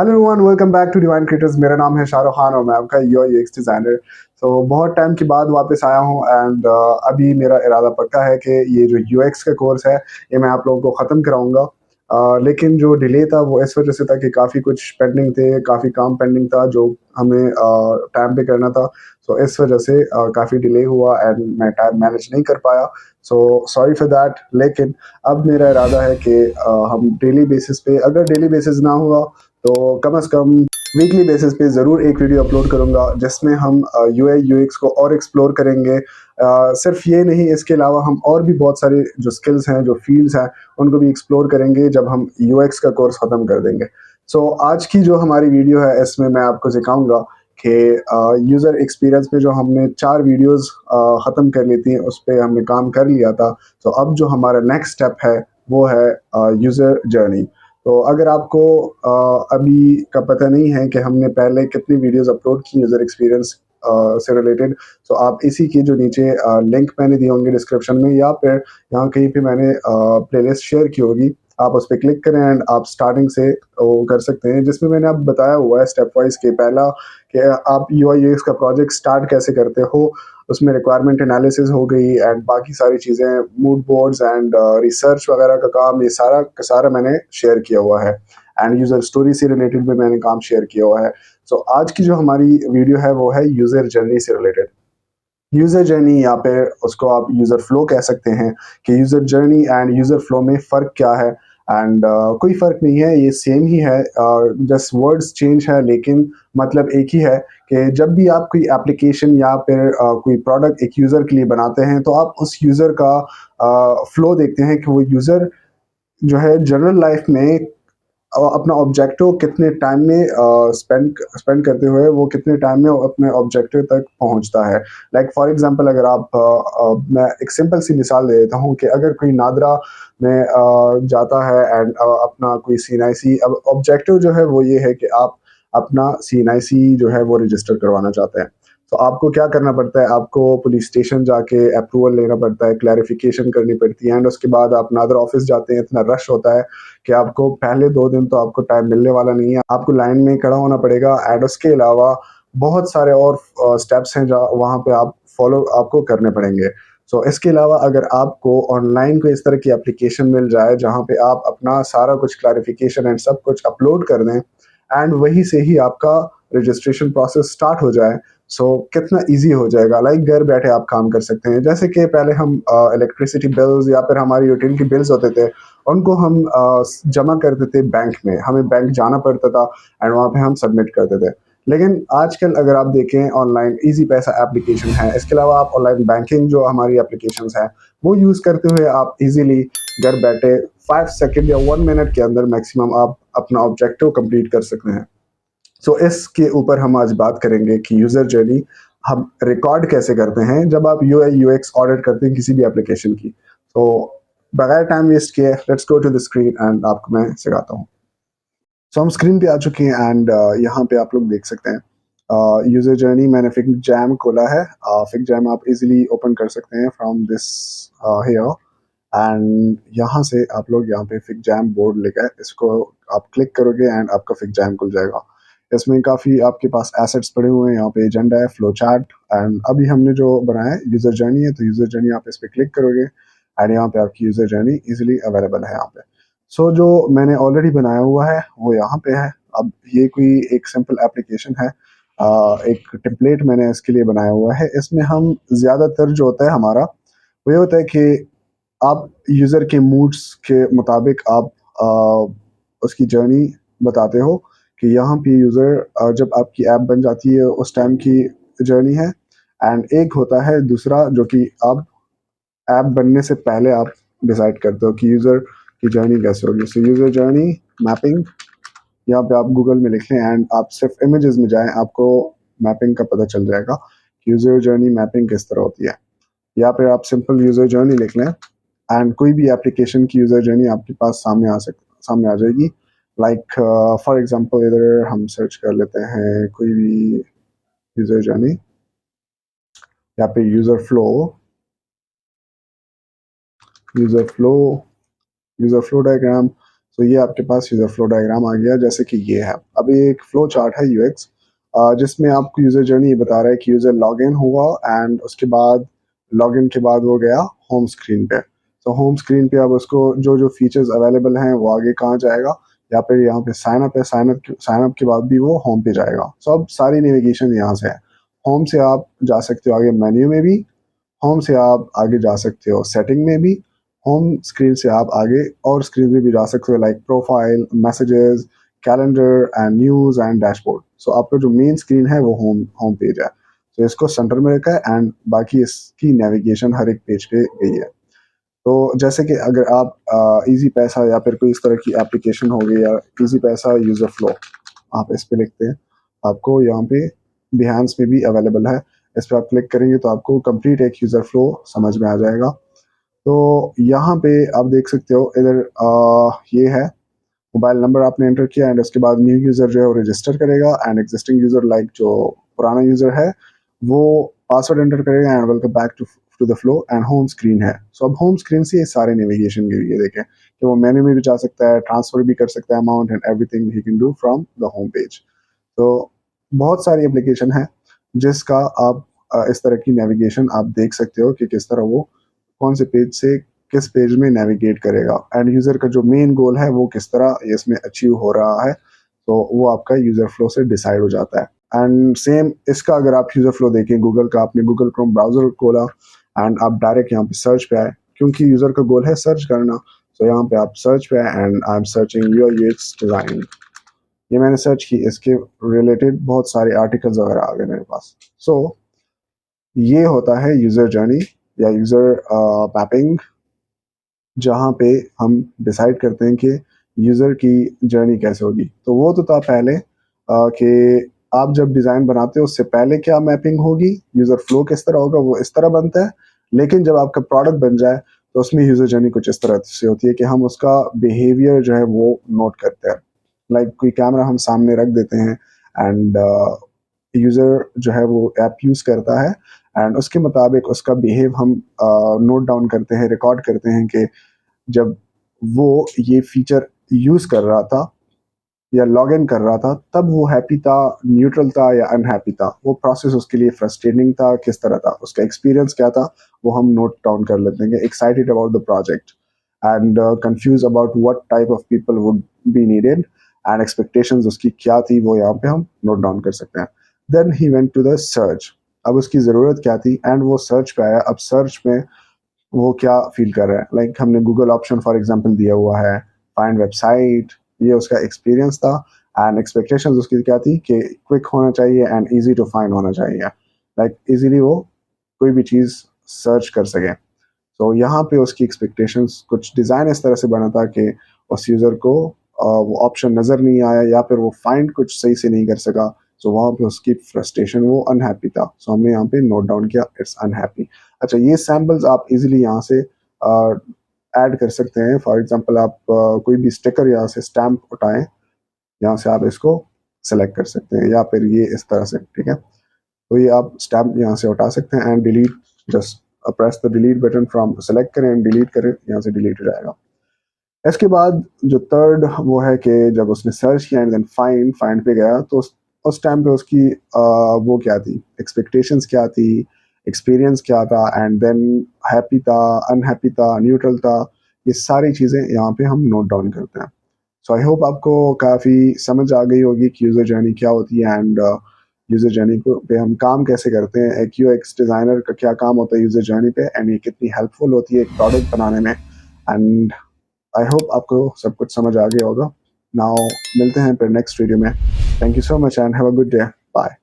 Hello everyone, welcome back to divine creators. मेरा नाम है शाहरुख खान और मैं आपका यूआई यूएक्स डिज़ाइनर। बहुत टाइम के बाद वापस आया हूँ एंड अभी मेरा इरादा पक्का है कि ये जो यूएक्स का कोर्स है ये मैं आप लोगों को ख़त्म कराऊंगा। लेकिन जो डिले था वो इस वजह से था कि काफ़ी कुछ पेंडिंग थे, काफ़ी काम पेंडिंग था जो हमें टाइम पे करना था। इस वजह से काफ़ी डिले हुआ एंड मैं टाइम मैनेज नहीं कर पाया। Sorry for that. लेकिन अब मेरा इरादा है कि हम डेली बेसिस पे, अगर डेली बेसिस ना हुआ तो कम से कम वीकली बेसिस पे ज़रूर एक वीडियो अपलोड करूँगा जिसमें हम यूआई यूएक्स को और एक्सप्लोर करेंगे। सिर्फ ये नहीं, इसके अलावा हम और भी बहुत सारे जो स्किल्स हैं, जो फील्ड्स हैं, उनको भी एक्सप्लोर करेंगे जब हम यूएक्स का कोर्स ख़त्म कर देंगे। आज की जो हमारी वीडियो है इसमें मैं आपको सिखाऊंगा कि यूज़र एक्सपीरियंस पे जो हमने 4 वीडियोस ख़त्म कर ली थी उस पे हमने काम कर लिया था। अब जो हमारा नेक्स्ट स्टेप है वो है यूज़र जर्नी। अगर आपको अभी का पता नहीं है कि हमने पहले कितनी वीडियोस अपलोड की यूज़र एक्सपीरियंस से रिलेटेड, आप इसी के जो नीचे लिंक मैंने दिए होंगे डिस्क्रिप्शन में या फिर यहाँ कहीं पे मैंने प्लेलिस्ट शेयर की होगी, आप उस पर क्लिक करें एंड आप स्टार्टिंग से वो कर सकते हैं जिसमें मैंने आप बताया हुआ है स्टेप वाइज के पहला कि आप यूआई यूएक्स का प्रोजेक्ट स्टार्ट कैसे करते हो। उसमें रिक्वायरमेंट एनालिसिस हो गई एंड बाकी सारी चीज़ें, मूड बोर्ड्स एंड रिसर्च वगैरह का काम, ये सारा का सारा मैंने शेयर किया हुआ है। एंड यूज़र स्टोरी से रिलेटेड भी मैंने काम शेयर किया हुआ है। आज की जो हमारी वीडियो है वो है यूज़र जर्नी से रिलेटेड। यूज़र जर्नी या फिर उसको आप यूज़र फ्लो कह सकते हैं कि user journey end user flow में फ़र्क क्या है। एंड कोई फ़र्क नहीं है, ये सेम ही है, जस्ट वर्ड्स चेंज है लेकिन मतलब एक ही है कि जब भी आप कोई एप्लीकेशन या फिर कोई प्रोडक्ट एक यूज़र के लिए बनाते हैं तो आप उस यूज़र का फ्लो देखते हैं कि वो यूज़र जो है जनरल लाइफ में अपना ऑब्जेक्टिव कितने टाइम में स्पेंड करते हुए वो कितने टाइम में अपने ऑब्जेक्टिव तक पहुंचता है। लाइक फॉर एग्जांपल, अगर आप मैं एक सिंपल सी मिसाल दे देता हूँ कि अगर कोई नादरा में जाता है एंड अपना कोई सीएनआईसी, अब ऑब्जेक्टिव जो है वो ये है कि आप अपना सीएनआईसी जो है वो रजिस्टर करवाना चाहते हैं। आपको क्या करना पड़ता है, आपको पुलिस स्टेशन जाके अप्रूवल लेना पड़ता है, क्लैरिफिकेशन करनी पड़ती है एंड उसके बाद आप नादरा ऑफिस जाते हैं। इतना रश होता है कि आपको पहले 2 दिन तो आपको टाइम मिलने वाला नहीं है, आपको लाइन में खड़ा होना पड़ेगा एंड उसके अलावा बहुत सारे और स्टेप्स हैं जहाँ वहाँ पे आप फॉलो आपको करने पड़ेंगे। इसके अलावा अगर आपको ऑनलाइन कोई इस तरह की एप्लीकेशन मिल जाए जहाँ पे आप अपना सारा कुछ क्लैरिफिकेशन एंड सब कुछ अपलोड कर दें एंड वहीं से ही आपका रजिस्ट्रेशन प्रोसेस स्टार्ट हो जाए, कितना ईज़ी हो जाएगा। लाइक घर बैठे आप काम कर सकते हैं। जैसे कि पहले हम इलेक्ट्रिसिटी बिल्स या फिर हमारी यूटिलिटी बिल्स होते थे, उनको हम जमा करते थे बैंक में, हमें बैंक जाना पड़ता था एंड वहाँ पे हम सबमिट करते थे। लेकिन आजकल अगर आप देखें, ऑनलाइन ईज़ी पैसा एप्लीकेशन है, इसके अलावा आप ऑनलाइन बैंकिंग जो हमारी एप्लीकेशंस हैं, वो यूज़ करते हुए आप ईज़िली घर बैठे 5 सेकंड या 1 मिनट के अंदर मैक्सिमम आप अपना ऑब्जेक्टिव कंप्लीट कर सकते हैं। इसके ऊपर हम आज बात करेंगे कि यूज़र जर्नी हम रिकॉर्ड कैसे करते हैं जब आप यूआई यूएक्स ऑडिट करते हैं किसी भी एप्लीकेशन की। तो बगैर टाइम वेस्ट किए let's go to the screen and आपको मैं सिखाता हूँ। हम स्क्रीन पे आ चुके हैं एंड यहाँ पे आप लोग देख सकते हैं यूज़र जर्नी। मैंने फिग जैम खोला है। फिग जैम आप इजीली ओपन कर सकते हैं फ्रॉम दिस हियर एंड यहाँ से आप लोग यहाँ पे फिग जैम बोर्ड लेकर इसको आप क्लिक करोगे एंड आपका फिग जैम खुल जाएगा। इसमें काफ़ी आपके पास एसेट्स पड़े हुए हैं, यहाँ पे एजेंडा है, फ्लो चार्ट एंड अभी हमने जो बनाया है यूज़र जर्नी है। तो यूज़र जर्नी आप इस पर क्लिक करोगे एंड यहाँ पे आपकी यूज़र जर्नी इजीली अवेलेबल है यहाँ पे। जो मैंने ऑलरेडी बनाया हुआ है वो यहाँ पे है। अब ये कोई एक सिंपल एप्लीकेशन है, एक टेम्पलेट मैंने इसके लिए बनाया हुआ है। इसमें हम ज़्यादातर जो होता है हमारा वो ये होता है कि आप यूज़र के मूड्स के मुताबिक आप उसकी जर्नी बताते हो कि यहाँ पे यूज़र जब आपकी ऐप बन जाती है उस टाइम की जर्नी है एंड एक होता है दूसरा जो कि आप ऐप बनने से पहले आप डिसाइड करते हो कि यूज़र की जर्नी कैसे होगी। यूज़र जर्नी मैपिंग, यहाँ पे आप गूगल में लिख लें एंड आप सिर्फ इमेजेस में जाएं, आपको मैपिंग का पता चल जाएगा कि यूज़र जर्नी मैपिंग किस तरह होती है। या फिर आप सिंपल यूज़र जर्नी लिख लें एंड कोई भी एप्लीकेशन की यूज़र जर्नी आपके पास सामने आ जाएगी। लाइक फॉर एग्जांपल इधर हम सर्च कर लेते हैं कोई भी यूज़र जर्नी या पे user flow user flow diagram. तो ये आपके पास यूज़र फ्लो डायग्राम आ गया जैसे कि ये है। अब ये एक फ्लो चार्ट है यूएक्स, जिसमें आपको यूज़र जर्नी ये बता रहा है कि यूज़र लॉगिन हुआ एंड उसके बाद लॉगिन के बाद वो गया होम स्क्रीन पे। तो होम स्क्रीन पे अब उसको जो जो फीचर्स अवेलेबल हैं वो आगे कहाँ जाएगा, या फिर यहाँ पे साइन अप है, साइन अप के बाद भी वो होम पे जाएगा। सो अब सारी नेविगेशन यहाँ से है। होम से आप जा सकते हो आगे मेन्यू में भी, होम से आप आगे जा सकते हो सेटिंग में भी, होम स्क्रीन से आप आगे और स्क्रीन में भी जा सकते हो like profile, messages, calendar and news and dashboard. So आपका जो मेन स्क्रीन है वो होम होम पेज है। तो इसको सेंटर में रखा है एंड बाकी इसकी नेविगेशन हर एक पेज पे गई है। तो जैसे कि अगर आप इजी पैसा या फिर कोई इस तरह की एप्लीकेशन हो गई या इजी पैसा यूज़र फ्लो आप इस पे लिखते हैं, आपको यहाँ पे बिहांस में भी अवेलेबल है। इस पर आप क्लिक करेंगे तो आपको कंप्लीट एक यूज़र फ्लो समझ में आ जाएगा। तो यहाँ पे आप देख सकते हो इधर ये है मोबाइल नंबर आपने एंटर किया एंड उसके बाद न्यू यूज़र जो है वो रजिस्टर करेगा एंड एग्जिस्टिंग यूज़र लाइक जो पुराना यूज़र है वो पासवर्ड एंटर करेगा and welcome back to the flow and home screen है। सो अब होम स्क्रीन से ये सारे नेविगेशन के लिए देखें कि वो मेन्यू में भी जा सकता है, ट्रांसफर भी कर सकता है amount and everything he can do from the home page. तो बहुत सारी एप्लीकेशन है जिसका आप इस तरह की नेविगेशन आप देख सकते हो कि किस तरह वो कौन से पेज से किस पेज में नेविगेट करेगा एंड यूज़र का जो मेन गोल है वो किस तरह इसमें अचीव हो रहा है। तो वो आपका यूज़र फ्लो से डिसाइड हो जाता है। एंड सेम इसका अगर आप यूज़र फ्लो देखें गूगल का, आपने गूगल क्रोम ब्राउज़र खोला एंड आप डायरेक्ट यहाँ पे सर्च पे आए क्योंकि यूज़र का गोल है सर्च करना। तो यहाँ पे आप सर्च पे आए and I am searching UI UX design. ये मैंने सर्च की, इसके रिलेटेड बहुत सारे आर्टिकल्स वगैरह आ गए मेरे पास। सो ये होता है यूज़र जर्नी या यूज़र मैपिंग, जहाँ पे हम डिसाइड करते हैं कि यूज़र की जर्नी कैसे होगी। तो वो तो था पहले कि आप जब डिज़ाइन बनाते हो उससे पहले क्या मैपिंग होगी, यूज़र फ्लो किस तरह होगा, वो इस तरह बनता है। लेकिन जब आपका प्रोडक्ट बन जाए तो उसमें यूज़र जर्नी कुछ इस तरह से होती है कि हम उसका बिहेवियर जो है वो नोट करते हैं। लाइक कोई कैमरा हम सामने रख देते हैं एंड यूज़र जो है वो ऐप यूज़ करता है एंड उसके मुताबिक उसका बिहेव हम नोट डाउन करते हैं, रिकॉर्ड करते हैं कि जब वो ये फीचर यूज़ कर रहा था या लॉग इन कर रहा था तब वो हैप्पी था, न्यूट्रल था या अनहैप्पी था, वो प्रोसेस उसके लिए फ्रस्ट्रेटिंग था, किस तरह था, उसका एक्सपीरियंस क्या था, वो हम नोट डाउन कर लेते हैं। Excited about the project and confuse about what type of people would be needed and expectations उसकी क्या थी वो यहाँ पे हम नोट डाउन कर सकते हैं। Then he went to the search, अब उसकी ज़रूरत क्या थी एंड वो सर्च पे आया। अब सर्च में वो क्या फील कर रहा है, लाइक हमने गूगल ऑप्शन फॉर एग्जांपल दिया हुआ है, फाइंड वेबसाइट, ये उसका एक्सपीरियंस था एंड एक्सपेक्टेशंस उसकी क्या थी कि क्विक होना चाहिए एंड इजी टू फाइंड होना चाहिए, लाइक इजीली वो कोई भी चीज़ सर्च कर सके। तो यहाँ पे उसकी एक्सपेक्टेशंस कुछ डिज़ाइन इस तरह से बना था कि उस यूज़र को वो ऑप्शन नज़र नहीं आया या फिर वो फाइंड कुछ सही से नहीं कर सका। सो वहाँ पे उसकी फ्रस्ट्रेशन, वो अनहैप्पी था। सो हमने यहाँ पे नोट डाउन किया इट्स अनहैप्पी। अच्छा, ये सैम्पल्स आप इजीली यहाँ से ऐड कर सकते हैं। फॉर एग्जांपल आप कोई भी स्टिकर यहाँ से स्टैम्प उठाएं, यहाँ से आप इसको सेलेक्ट कर सकते हैं या फिर ये इस तरह से, ठीक है। तो ये आप स्टैम्प यहाँ से उठा सकते हैं and delete, just press the delete button from, select करें एंड डिलीट करें, यहाँ से डिलीट हो जाएगा। इसके बाद जो थर्ड वो है कि जब उसने सर्च किया एंड देन फाइंड फाइंड पे गया तो उस टाइम पे उसकी वो क्या थी, एक्सपेक्टेशंस क्या थी, एक्सपीरियंस क्या था एंड देन हैप्पी था, अनहैप्पी था, न्यूट्रल था, ये सारी चीज़ें यहाँ पे हम नोट डाउन करते हैं। सो आई होप आपको काफ़ी समझ आ गई होगी कि यूज़र जर्नी क्या होती है एंड यूज़र जर्नी को पे हम काम कैसे करते हैं, एक यूएक्स डिज़ाइनर का क्या काम होता है यूज़र जर्नी पे एंड ये कितनी हेल्पफुल होती है एक प्रोडक्ट बनाने में। एंड आई होप आपको सब कुछ समझ आ गया होगा। नाउ मिलते हैं फिर नेक्स्ट वीडियो में। Thank you so much and have a good day. Bye.